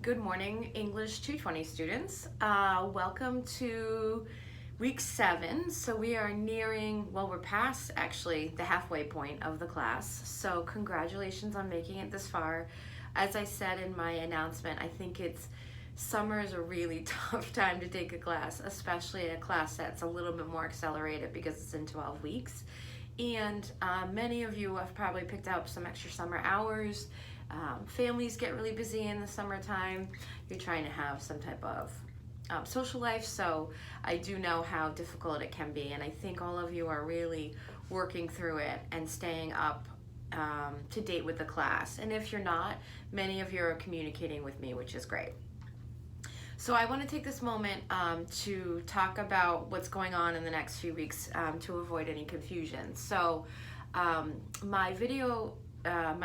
Good morning, English 220 students. Welcome to week 7. So we are nearing, well, we're past actually the halfway point of the class. So congratulations on making it this far. As I said in my announcement, I think summer is a really tough time to take a class, especially a class that's a little bit more accelerated because it's in 12 weeks. And many of you have probably picked up some extra summer hours. Families get really busy in the summertime. You're trying to have some type of social life, so I do know how difficult it can be, and I think all of you are really working through it and staying up to date with the class. And if you're not, many of you are communicating with me, which is great. So I want to take this moment to talk about what's going on in the next few weeks to avoid any confusion. So my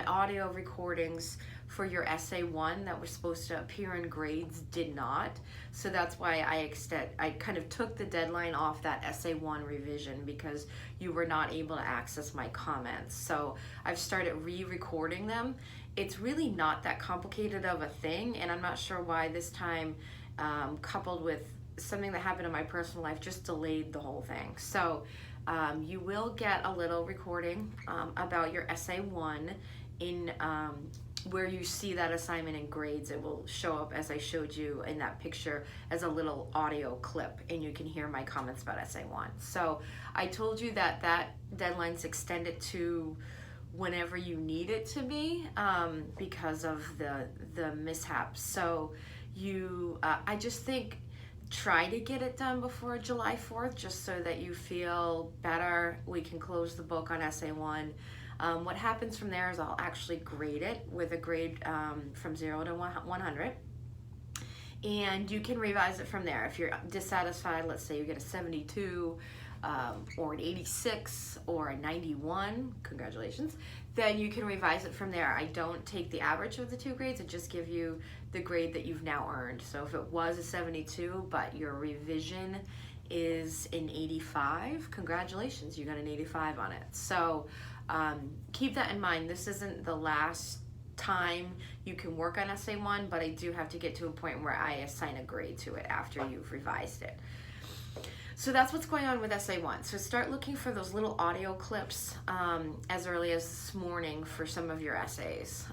audio recordings for your essay 1 that were supposed to appear in grades did not. So that's why I kind of took the deadline off that essay 1 revision because you were not able to access my comments. So I've started re-recording them. It's really not that complicated of a thing, and I'm not sure why this time, coupled with something that happened in my personal life, just delayed the whole thing. So you will get a little recording about your essay 1 in where you see that assignment in grades. It will show up as I showed you in that picture as a little audio clip, and you can hear my comments about essay 1. So I told you that deadline's extended to whenever you need it to be because of the mishaps. So I just think try to get it done before July 4th just so that you feel better. We can close the book on essay 1. What happens from there is I'll actually grade it with a grade from 0 to 100. And you can revise it from there. If you're dissatisfied, let's say you get a 72 or an 86 or a 91, congratulations, then you can revise it from there. I don't take the average of the two grades, I just give you the grade that you've now earned. So if it was a 72, but your revision is an 85, congratulations, you got an 85 on it. So keep that in mind. This isn't the last time you can work on essay 1, but I do have to get to a point where I assign a grade to it after you've revised it. So that's what's going on with essay 1. So start looking for those little audio clips as early as this morning for some of your essays,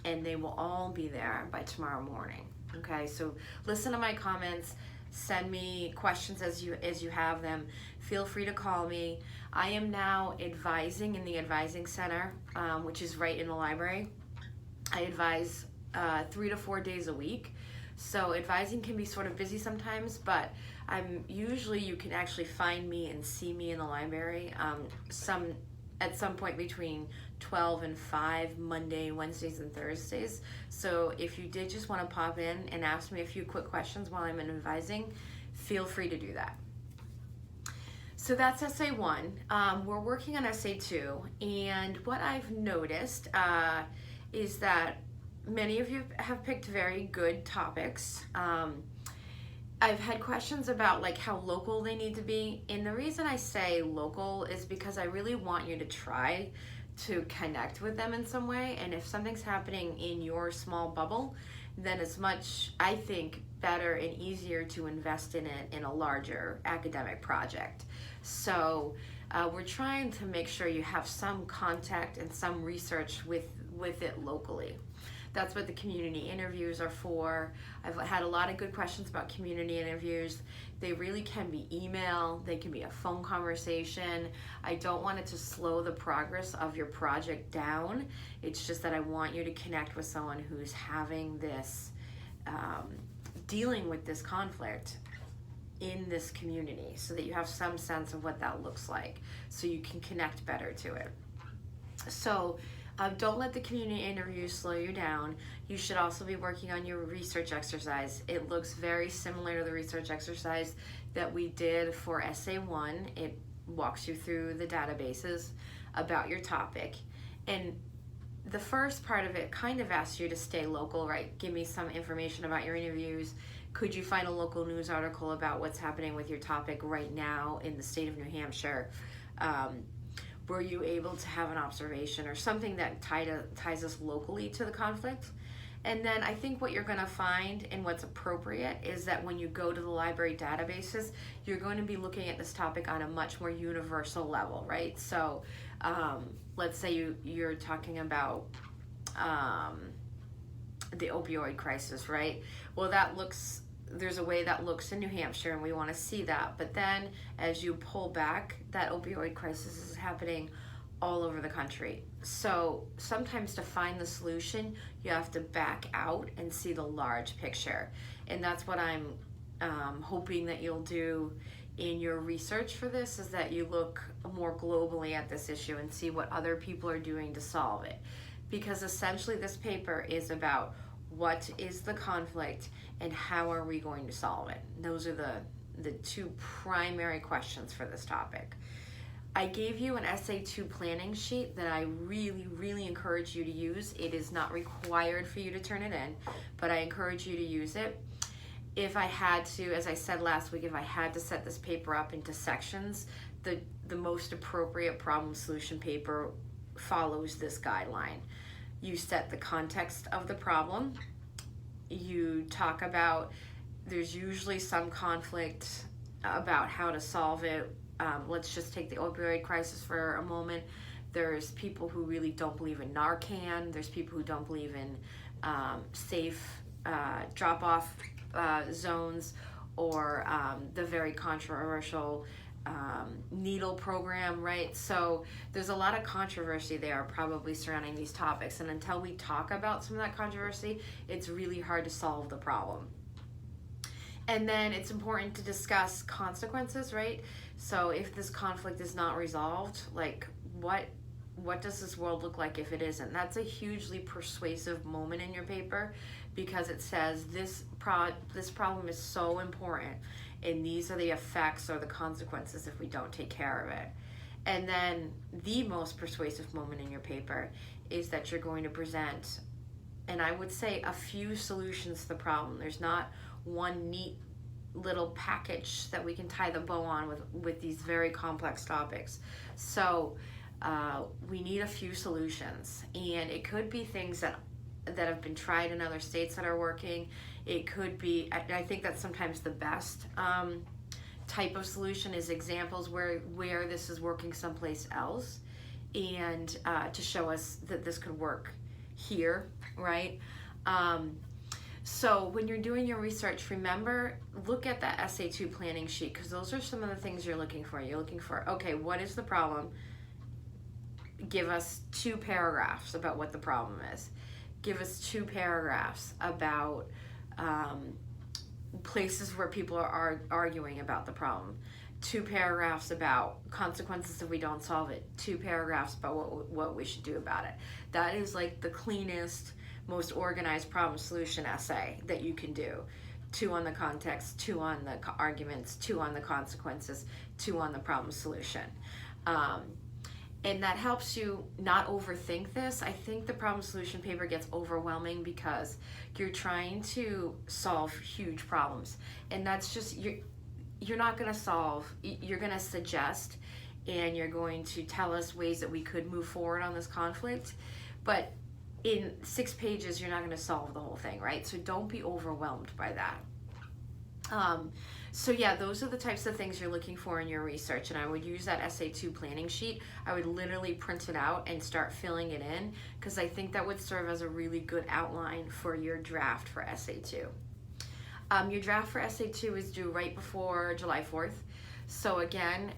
and they will all be there by tomorrow morning. Okay, so listen to my comments, send me questions as you have them. Feel free to call me. I am now advising in the Advising Center, which is right in the library. I advise 3 to 4 days a week. So advising can be sort of busy sometimes, but you can actually find me and see me in the library at some point between 12 and 5, Monday, Wednesdays, and Thursdays. So if you did just want to pop in and ask me a few quick questions while I'm in advising, feel free to do that. So that's essay 1. We're working on essay 2, and what I've noticed is that many of you have picked very good topics. I've had questions about like how local they need to be, and the reason I say local is because I really want you to try to connect with them in some way, and if something's happening in your small bubble, then it's much, I think, better and easier to invest in it in a larger academic project. So we're trying to make sure you have some contact and some research with it locally. That's what the community interviews are for. I've had a lot of good questions about community interviews. They really can be email, they can be a phone conversation. I don't want it to slow the progress of your project down. It's just that I want you to connect with someone who's having this, dealing with this conflict in this community so that you have some sense of what that looks like so you can connect better to it. So don't let the community interview slow you down. You should also be working on your research exercise. It looks very similar to the research exercise that we did for essay 1. It walks you through the databases about your topic. And the first part of it kind of asks you to stay local, right? Give me some information about your interviews. Could you find a local news article about what's happening with your topic right now in the state of New Hampshire? Were you able to have an observation or something that ties us locally to the conflict? And then I think what you're going to find and what's appropriate is that when you go to the library databases, you're going to be looking at this topic on a much more universal level, right? So let's say you're talking about the opioid crisis, right? Well, there's a way that looks in New Hampshire, and we want to see that. But then as you pull back, that opioid crisis is happening all over the country. So sometimes to find the solution, you have to back out and see the large picture. And that's what I'm hoping that you'll do in your research for this, is that you look more globally at this issue and see what other people are doing to solve it. Because essentially this paper is about what is the conflict and how are we going to solve it. Those are the two primary questions for this topic. I gave you an Essay 2 planning sheet that I really, really encourage you to use. It is not required for you to turn it in, but I encourage you to use it. If I had to, as I said last week, if I had to set this paper up into sections, the most appropriate problem solution paper follows this guideline. You set the context of the problem. You talk about, there's usually some conflict about how to solve it. Let's just take the opioid crisis for a moment. There's people who really don't believe in Narcan. There's people who don't believe in safe drop-off zones, or the very controversial needle program, right? So there's a lot of controversy there probably surrounding these topics, and until we talk about some of that controversy, it's really hard to solve the problem. And then it's important to discuss consequences, right? So if this conflict is not resolved, like what does this world look like if it isn't? That's a hugely persuasive moment in your paper, because it says this problem is so important, and these are the effects or the consequences if we don't take care of it. And then the most persuasive moment in your paper is that you're going to present, and I would say, a few solutions to the problem. There's not one neat little package that we can tie the bow on with these very complex topics. So we need a few solutions, and it could be things that have been tried in other states that are working. It could be, I think that's sometimes the best type of solution, is examples where this is working someplace else, and to show us that this could work here, right? So when you're doing your research, remember, look at that Essay 2 planning sheet, because those are some of the things you're looking for. You're looking for, okay, what is the problem? Give us 2 paragraphs about what the problem is. Give us 2 paragraphs about places where people are arguing about the problem. 2 paragraphs about consequences if we don't solve it. 2 paragraphs about what we should do about it. That is like the cleanest, most organized problem solution essay that you can do. 2 on the context, 2 on the arguments, 2 on the consequences, 2 on the problem solution. And that helps you not overthink this. I think the problem solution paper gets overwhelming because you're trying to solve huge problems, and that's just, you're not going to solve. You're going to suggest, and you're going to tell us ways that we could move forward on this conflict, but in 6 pages you're not going to solve the whole thing, right? So don't be overwhelmed by that. So yeah, those are the types of things you're looking for in your research, and I would use that Essay 2 planning sheet. I would literally print it out and start filling it in, because I think that would serve as a really good outline for your draft for Essay 2. Your draft for Essay 2 is due right before July 4th. So again,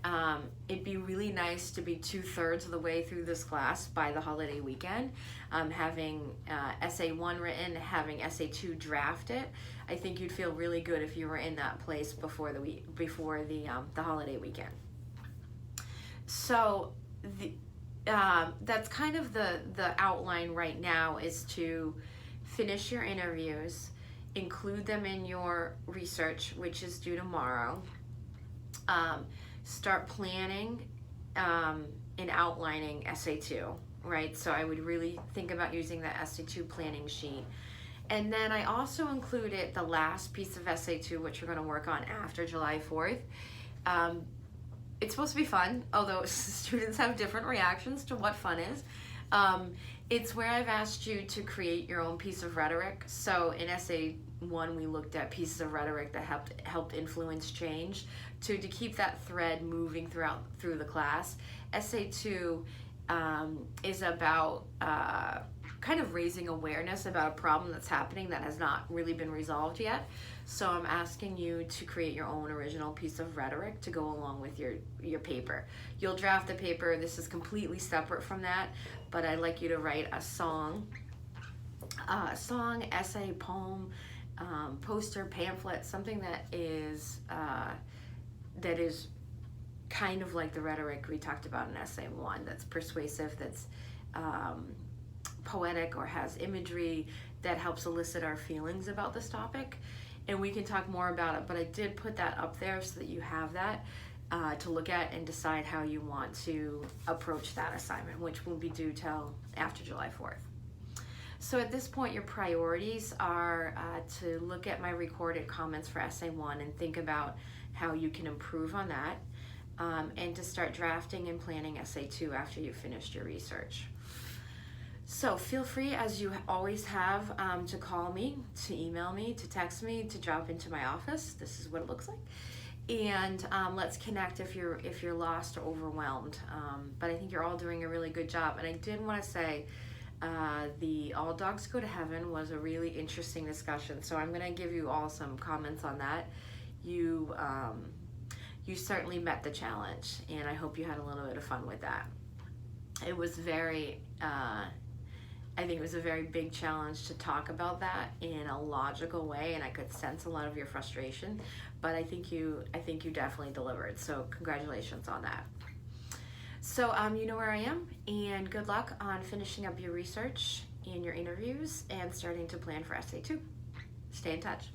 it'd be really nice to be 2/3 of the way through this class by the holiday weekend, having Essay 1 written, having Essay 2 drafted. I think you'd feel really good if you were in that place before the holiday weekend. So that's kind of the outline right now, is to finish your interviews, include them in your research, which is due tomorrow. Start planning and outlining Essay 2, right? So I would really think about using the Essay 2 planning sheet. And then I also included the last piece of Essay 2, which we're going to work on after July 4th. It's supposed to be fun, although students have different reactions to what fun is. It's where I've asked you to create your own piece of rhetoric. So in essay one, we looked at pieces of rhetoric that helped influence change. To keep that thread moving through the class. Essay two is about kind of raising awareness about a problem that's happening that has not really been resolved yet. So I'm asking you to create your own original piece of rhetoric to go along with your paper. You'll draft a paper. This is completely separate from that, but I'd like you to write a song, essay, poem, poster, pamphlet, something that is kind of like the rhetoric we talked about in essay one, that's persuasive, that's poetic, or has imagery that helps elicit our feelings about this topic. And we can talk more about it, but I did put that up there so that you have that to look at and decide how you want to approach that assignment, which will be due till after July 4th. So at this point, your priorities are to look at my recorded comments for essay one and think about how you can improve on that, and to start drafting and planning essay two after you've finished your research. So feel free, as you always have, to call me, to email me, to text me, to drop into my office. This is what it looks like. And let's connect if you're lost or overwhelmed. But I think you're all doing a really good job. And I did want to say, the All Dogs Go to Heaven was a really interesting discussion. So I'm going to give you all some comments on that. You certainly met the challenge, and I hope you had a little bit of fun with that. It was very, I think it was a very big challenge to talk about that in a logical way, and I could sense a lot of your frustration, but I think you definitely delivered, so congratulations on that. So you know where I am, and good luck on finishing up your research and your interviews and starting to plan for essay two. Stay in touch.